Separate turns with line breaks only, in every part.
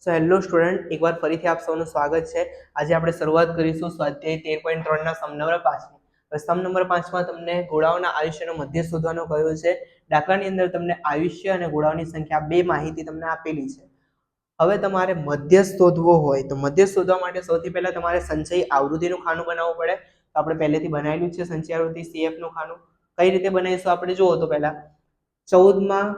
So hello student, એકવાર ફરીથી આપ સૌનું સ્વાગત છે. આજે આપણે શરૂઆત કરીશું સ્વાધ્યાય 13.3 ના સમ નંબર 5 ની. સમ નંબર 5 માં તમને ગોળાઓના આયુષ્યનો મધ્ય શોધવાનો કહ્યો છે. દાખલાની અંદર તમને આયુષ્ય અને ગોળાઓની સંખ્યા બે માહિતી તમને આપેલી છે. હવે તમારે મધ્ય શોધવો હોય તો મધ્ય શોધવા માટે સૌથી પહેલા તમારે સંચય આવૃત્તિનું ખાનું બનાવવું પડે. તો આપણે પહેલેથી બનાવેલું છે સંચય આવૃત્તિ CF નું ખાનું. કઈ રીતે બનાવીશું આપણે જુઓ તો પહેલા 14 માં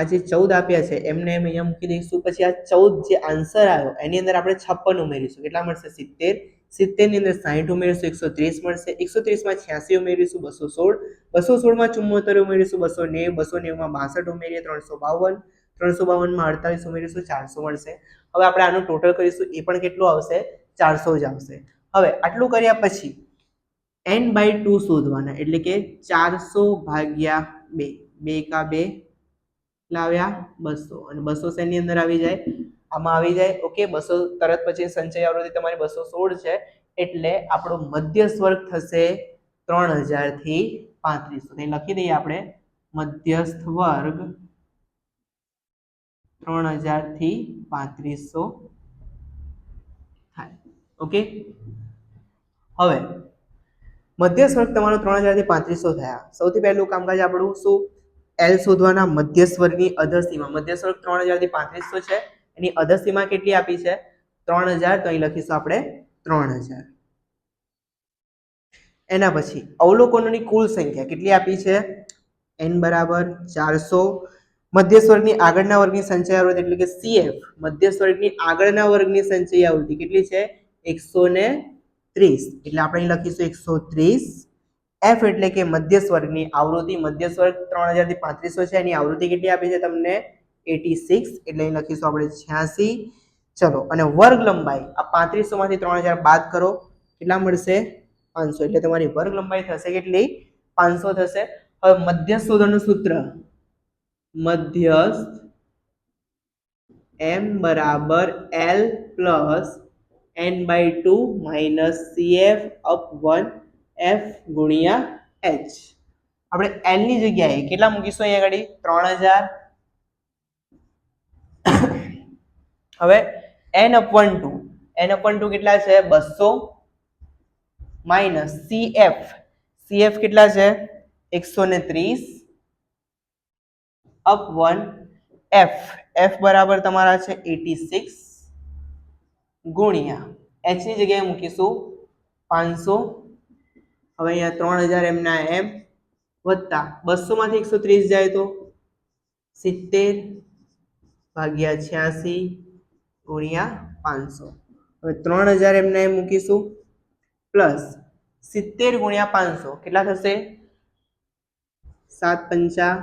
આ જે 14 આપ્યા છે એમને એમ અહીંયા મૂકી દઈશું. પછી આ 14 જે આન્સર આવ્યો એની અંદર આપણે 56 ઉમેરીશું. કેટલા મળશે? 70. 70 ની અંદર 60 ઉમેરીશું, 130 મળશે. 130 માં 86 ઉમેરીશું, 216. 216 માં 74 ઉમેરીશું, 290. 290 માં 62 ઉમેરીએ, 352. 352 માં 48 ઉમેરીશું, 400 મળશે. હવે આપણે આનું ટોટલ કરીશું, એ પણ કેટલું આવશે? 400 જ આવશે. હવે આટલું કર્યા પછી n/2 શોધવાના, એટલે કે 400 ભાગ્યા 2. 2 કા 2 લાવ્યા 200, અને 200 શેની અંદર આવી જાય? આમાં આવી જાય. ઓકે, 200 તરત પછી સંચય આવૃત્તિ તમારી 216 છે, એટલે આપણો મધ્યસ્થ વર્ગ થશે 3000 થી 3500. તો લખી દઈએ આપણે મધ્યસ્થ વર્ગ 3000 થી 3500 થાય. ઓકે, હવે મધ્યસ્થ વર્ગ તમારો 3000 થી 3500 થયા. સૌથી પહેલું કામકાજ આપણું શું? L શોધવાના. મધ્યસ્થ વર્ગની અધર સીમા. મધ્યસ્થ વર્ગ 3000 થી 3500 છે, એની અધર સીમા કેટલી આપી છે? 3000. તો અહીં લખીશું આપણે 3000. એના પછી અવલોકનોની કુલ સંખ્યા કેટલી આપી છે? n બરાબર 400. મધ્યસ્થ વર્ગની આગળના વર્ગની સંચય આવૃત્તિ એટલે કે CF, મધ્યસ્થ વર્ગની આગળના વર્ગની સંચય આવૃત્તિ કેટલી છે? 130. એટલે આપણે અહીં લખીશું 130. F એટલે કે મધ્યસ્થ વર્ગની આવૃત્તિ. મધ્યસ્થ વર્ગ 3000 થી 3500 છે, એની આવૃત્તિ કેટલી આપી છે તમને? 86. એટલે અહીં લખીશું આપણે 86. ચલો, અને વર્ગ લંબાઈ આ 3500 માંથી 3000 બાદ કરો, કેટલા મળશે? 500. એટલે તમારી વર્ગ લંબાઈ થશે કેટલી? 500 થશે. હવે મધ્યસ્થ શોધવાનું સૂત્ર, મધ્યસ્થ m બરાબર L plus n/2 minus CF up 1 F ગુણ્યા H. આપણે L ની જગ્યાએ કેટલા મૂકીશું? અહીંયા આગળ 3000. હવે n/2 કેટલા છે? 200 માઇનસ CF કેટલા છે? 130 અપ 1 F બરાબર તમારા છે 86 ગુણ્યા H ની જગ્યાએ મૂકીશું 500. હવે અહીંયા 3000 એમના એમ વત્તા 200 માંથી 130 જાય તો 70 ભાગ્યા 86 ગુણ્યા 500. હવે 3000 એમના એમ મૂકીશું પ્લસ 70 ગુણ્યા 500 કેટલા થશે? 7 પંચા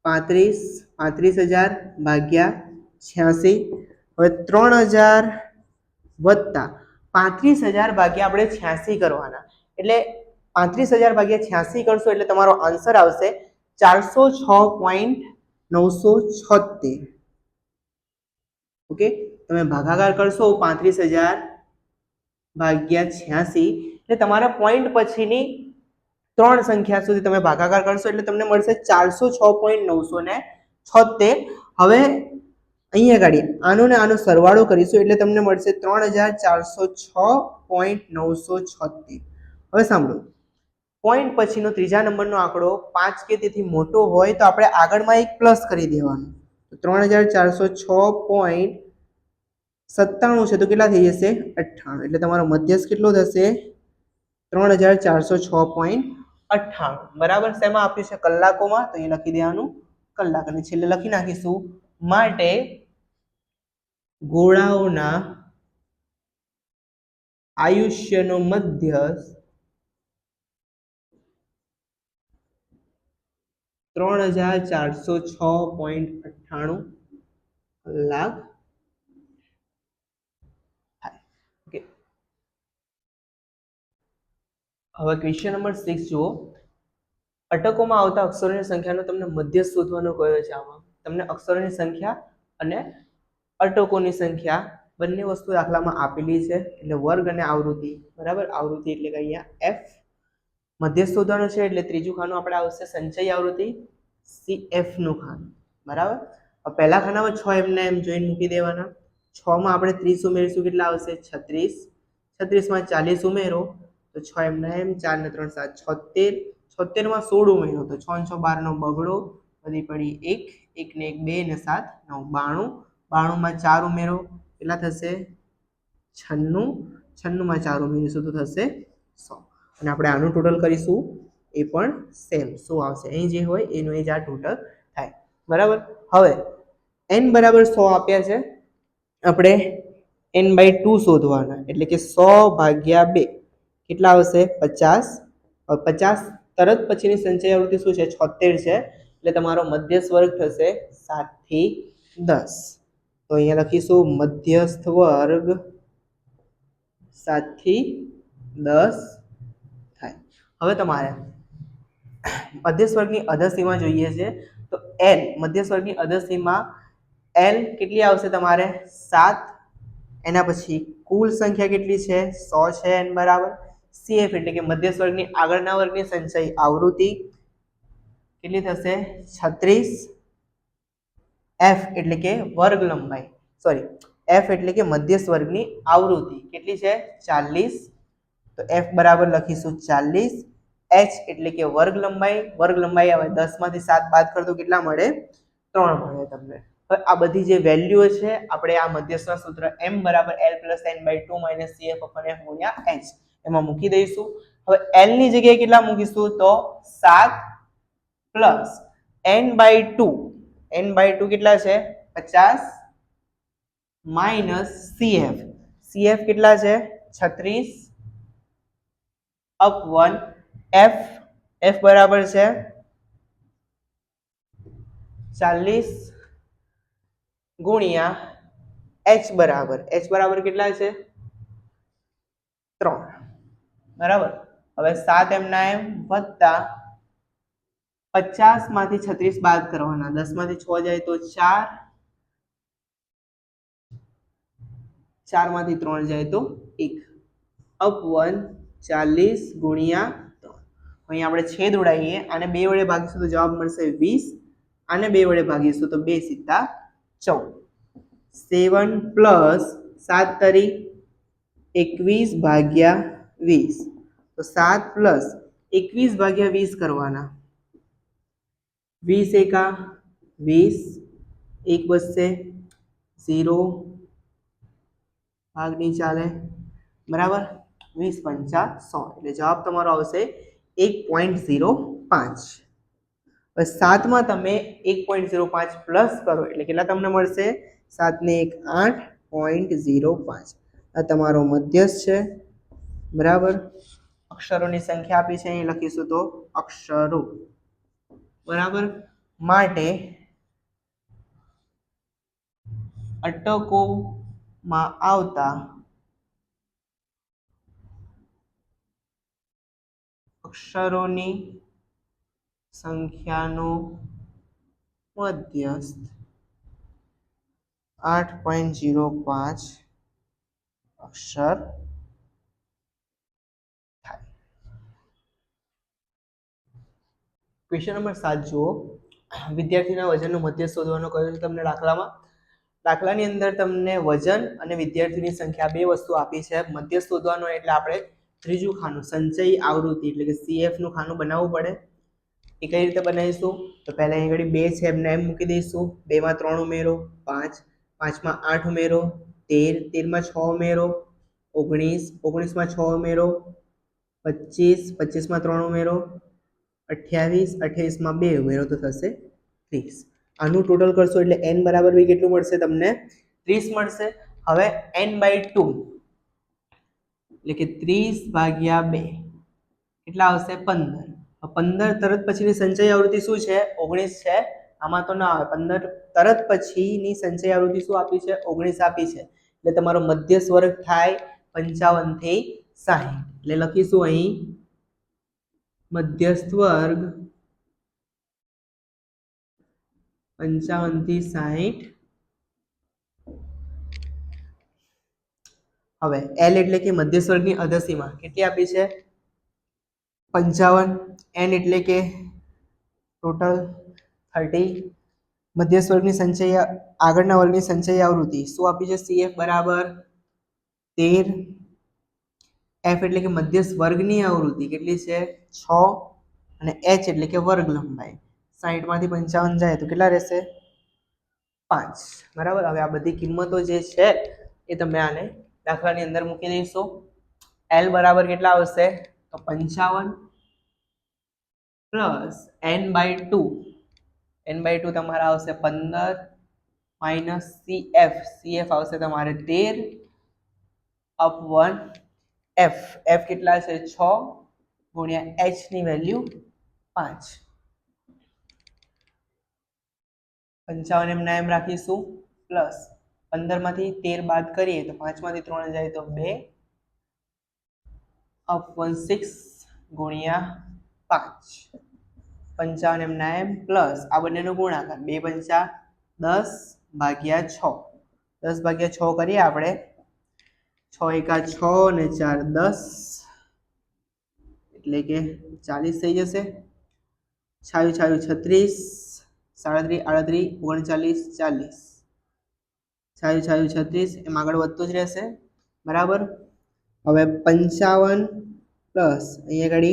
35. 35000 ભાગ્યા 86. હવે 3000 વત્તા 35000 ભાગ્યા આપણે 86 કરવાના, એટલે 35000 ભાગ્યા 86 કરશો એટલે તમારો આન્સર આવશે 406.976. ઓકે, તમે ભાગાકાર કરશો 35000 ભાગ્યા 86 એટલે તમારા પોઈન્ટ પછીની 3 સંખ્યા સુધી તમે ભાગાકાર કરશો એટલે તમને મળશે 406.976. હવે અહીંયા ગાડી આનો ને આનો સરવાળો કરીશું એટલે તમને મળશે 3406.976. હવે સાંભળો, પોઈન્ટ પછીનો ત્રીજા નંબરનો આંકડો 5 કે તેથી મોટો હોય તો આપણે આગળમાં એક પ્લસ કરી દેવાનું. તો 3406.97 છે તો કેટલા થઈ જશે? 98. એટલે તમારો મધ્યસ્થ કેટલો થશે? 3406.98. બરાબર. શેમાં આપ્યું છે? કલાકોમાં. તો એ લખી દેવાનું કલાક, અને છેલ્લે લખી નાખીશું માટે ગોળાઓના આયુષ્યનો મધ્યસ્થ 3406.98 કલાક થાય. ઓકે, હવે ક્વેશ્ચન નંબર 6 જુઓ. અટકોમાં આવતા અક્ષરોની સંખ્યાનો તમને મધ્યસ્થ શોધવાનો કહ્યો છે. આમાં તમને અક્ષરોની સંખ્યા અને અટકોની સંખ્યા બંને વસ્તુ દાખલામાં આપેલી છે, એટલે વર્ગ અને આવૃત્તિ. બરાબર, આવૃત્તિ એટલે કે અહીંયા F. મધ્યસ્થ શોધવાનો છે એટલે ત્રીજું ખાનું આપણે આવશે સંચય આવૃત્તિ, CF નું ખાનું. બરાબર, પહેલા ખાનામાં 6 એમને એમ જોઈને મૂકી દેવાના. 6 માં આપણે 30 ઉમેરીશું કેટલા આવશે 36, 36 માં 40 ઉમેરો તો 6 એમના એમ, 4 ને 3 7 76, 76 માં 16 ઉમેરો તો 6 ને 6 12 નો બગડો, વધી પડી 1, 1 ને 1 2 ને 7 9 92, 92 માં 4 ઉમેરો કેટલા થશે 96, 96 માં 4 ઉમેરીશું તો થશે 100 અને આપણે આનું ટોટલ કરીશું એ પણ સેમ શું આવશે અહીં જે હોય એનું એ જ આ ટોટલ થાય બરાબર। હવે n બરાબર 100 આપ્યા છે, આપણે n/2 શોધવાના એટલે કે 100 ભાગ્યા 2 કેટલા આવશે 50, 50 તરત પછીની સંચય આવૃત્તિ શું છે 76 છે એટલે તમારો મધ્યસ્થ વર્ગ થશે 7 થી 10, તો અહીંયા લખીશું મધ્યસ્થ વર્ગ 7 થી 10 થાય। હવે તમારે મધ્યસ્થ વર્ગની અધસીમા જોઈએ છે તો l મધ્યસ્થ વર્ગની અધસીમા l કેટલી આવશે તમારે 7, એના પછી કુલ સંખ્યા કેટલી છે 100 છે n બરાબર, CF એટલે કે મધ્યસ્થ વર્ગની આગળના વર્ગની સંચય આવૃત્તિ કેટલી થશે 36, f એટલે કે વર્ગ લંબાઈ સોરી f એટલે કે મધ્યસ્થ વર્ગની આવૃત્તિ કેટલી છે 40, તો f બરાબર લખીશું 40, h એટલે કે વર્ગ લંબાઈ આવે 10 માંથી 7 બાદ કરતો કેટલા મળે 3 મળે તમને। હવે આ બધી જે વેલ્યુ છે આપણે આ મધ્યસ્થના સૂત્ર m બરાબર l + n/2 - cf / f * h એમાં મૂકી દઈશું। હવે l ની જગ્યાએ કેટલા મૂકીશું તો 7 પ્લસ n/2 કેટલા છે 50 માઈનસ cf કેટલા છે 36 / f બરાબર છે 40 ગુણ્યા h બરાબર કેટલા છે 3 બરાબર। હવે 7 એમના એમ વત્તા 50 માંથી 36 બાદ કરવાના, 10 માંથી 6 જાય તો 4, 4 માંથી 3 જાય તો 1 / 40 ગુણ્યા 3। અહીં આપણે છેદ ઉડાવીએ, આને 2 વડે ભાગીશું તો જવાબ મળશે 20, આને 2 વડે ભાગીશું તો 2 * 7 7 પ્લસ 7 તરી 21 ભાગ્યા 20, તો 7 પ્લસ 21 ભાગ્યા 20 કરવાના, 20 એકા 20, 1 બચશે 0 ભાગ નહીં ચાલે બરાબર, 20 પંચા 100 એટલે જવાબ તમારો આવશે 1.05। હવે 7 માં તમે 1.05 પ્લસ કરો એટલે કેટલા તમને મળશે 7 ને 1 8.05, આ તમારો મધ્યસ્થ છે બરાબર। અક્ષરોની સંખ્યા આપી છે અહીં લખીશું તો અક્ષરો બરાબર, માટે અટકોમાં આવતા અક્ષરોની સંખ્યાનો મધ્યસ્થ 8.05 અક્ષર થાય। ક્વેશ્ચન નંબર 7 જુઓ, વિદ્યાર્થીના વજનનું મધ્યસ્થ શોધવાનું કહ્યું છે તમને દાખલામાં। દાખલાની અંદર તમને વજન અને વિદ્યાર્થીની સંખ્યા બે વસ્તુ આપી છે, મધ્યસ્થ શોધવાનો એટલે આપણે ત્રીજું ખાનું સંચય આવૃત્તિ એટલે કે CF નું ખાનું બનાવવું પડે। એ કઈ રીતે બનાવીશું તો પહેલા અહીં આગળ 2 છે એમને એમ મૂકી દઈશું, 2 માં 3 ઉમેરો 5, 5 માં 8 ઉમેરો 13, 13 માં 6 ઉમેરો 19, 19 માં 6 ઉમેરો 25, 25 માં 3 ઉમેરો 28, 28 માં 2 ઉમેરો તો થશે 30। આનું ટોટલ કરશો એટલે n બરાબર બી કેટલું મળશે તમને 30 મળશે। હવે n/2 એટલે કે 30 ભાગ્યા 2 કેટલા આવશે 15, 15 તરત પછીની સંચય આવૃત્તિ શું છે 19 છે, આમાં તો ના આવે 15 તરત પછીની સંચય આવૃત્તિ શું આપી છે 19 આપી છે, એટલે તમારો મધ્યસ્થ વર્ગ થાય 55 થી 60, એટલે લખીશું અહીં મધ્યસ્થ વર્ગ 55 થી 60। હવે L એટલે કે મધ્યસ્થ વર્ગની અધસીમા કેટલી આપી છે 55, N એટલે કે ટોટલ 30, મધ્યસ્થ વર્ગની સંચય આગળના વર્ગની સંચય આવૃત્તિ શું આપી છે? CF બરાબર 13, F એટલે કે મધ્યસ્થ વર્ગની આવૃત્તિ કેટલી છે? 6 અને H એટલે કે વર્ગ લંબાઈ 60 માંથી 55 જાય તો કેટલા રહેશે? 5. બરાબર. હવે આ બધી કિંમતો જે છે એ તમે આને દાખલાની અંદર મૂકી દઈશો. L બરાબર કેટલા આવશે? તો 55 પ્લસ n/2. n/2 તમારા આવશે 15 માઇનસ CF આવશે તમારે 13 / 1 F કેટલા છે? 6 ગુણ્યા H ની વેલ્યુ 5. 55 એમના એમ રાખીશું પ્લસ 15 માંથી 13 બાદ કરીએ તો 5 માંથી 3 જાય તો 2 / 6 ગુણ્યા 5. 55 એમના એમ પ્લસ આ બંનેનો ગુણાકાર 2 પંચા 10 ભાગ્યા 6. 10 ભાગ્યા 6 કરીએ આપણે 6 એકા 6 અને 4 10 એટલે કે 40 થઈ જશે. છાયું 36 37 38 39 40 છાયું 36 એમ આગળ વધતું જ રહેશે. બરાબર. હવે 55 પ્લસ અહીંયા આગળ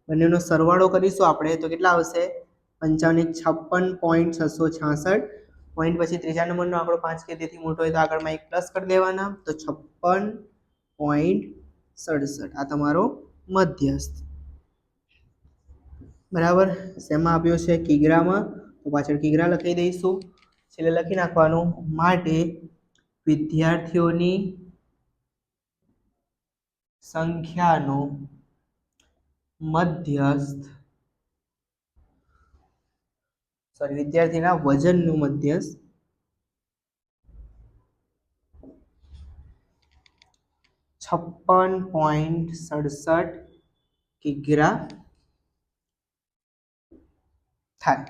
બંનેનો સરવાળો કરીશું આપણે તો કેટલા આવશે? 55 56.666. પોઈન્ટ પછી ત્રીજા નંબરનો આંકડો 5 કે તેથી મોટો હોય તો આગળમાં એક પ્લસ કરી દેવાના તો 56.67. આ તમારો મધ્યસ્થ. બરાબર. શેમાં આપ્યો છે? કિગ્રામાં. તો પાછળ કિગ્રા લખી દઈશું. છેલ્લે લખી નાખવાનું માટે વિદ્યાર્થીઓની સંખ્યાનો મધ્યસ્થ વિદ્યાર્થીના વજનનું મધ્યસ્થ 56.67 કિગ્રા થાય.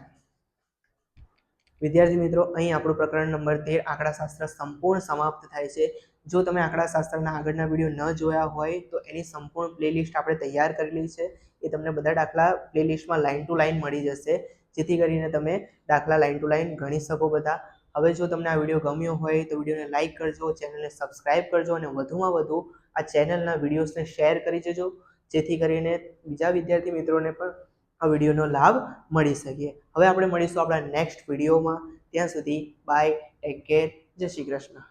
વિદ્યાર્થી મિત્રો, અહીં આપણું પ્રકરણ નંબર 13 આંકડાશાસ્ત્ર સંપૂર્ણ સમાપ્ત થાય છે. જો તમે આંકડાશાસ્ત્રના આગળના વિડીયો ન જોયા હોય તો એની સંપૂર્ણ પ્લેલિસ્ટ આપણે તૈયાર કરેલી છે. એ તમને બધા દાખલા પ્લેલિસ્ટમાં લાઇન ટુ લાઇન મળી જશે, જેથી કરીને તમે દાખલા લાઇન ટુ લાઇન ગણી શકો બધા. હવે જો તમને આ વિડીયો ગમ્યો હોય તો વિડીયોને લાઇક કરજો, ચેનલને સબસ્ક્રાઇબ કરજો અને વધુમાં વધુ આ ચેનલના વિડીયોઝને શેર કરી દેજો, જેથી કરીને બીજા વિદ્યાર્થી મિત્રોને પણ આ વિડીયોનો લાભ મળી શકે. હવે આપણે મળીશું આપણા નેક્સ્ટ વિડીયોમાં. ત્યાં સુધી બાય, ટેક કેર, જય શ્રી કૃષ્ણ.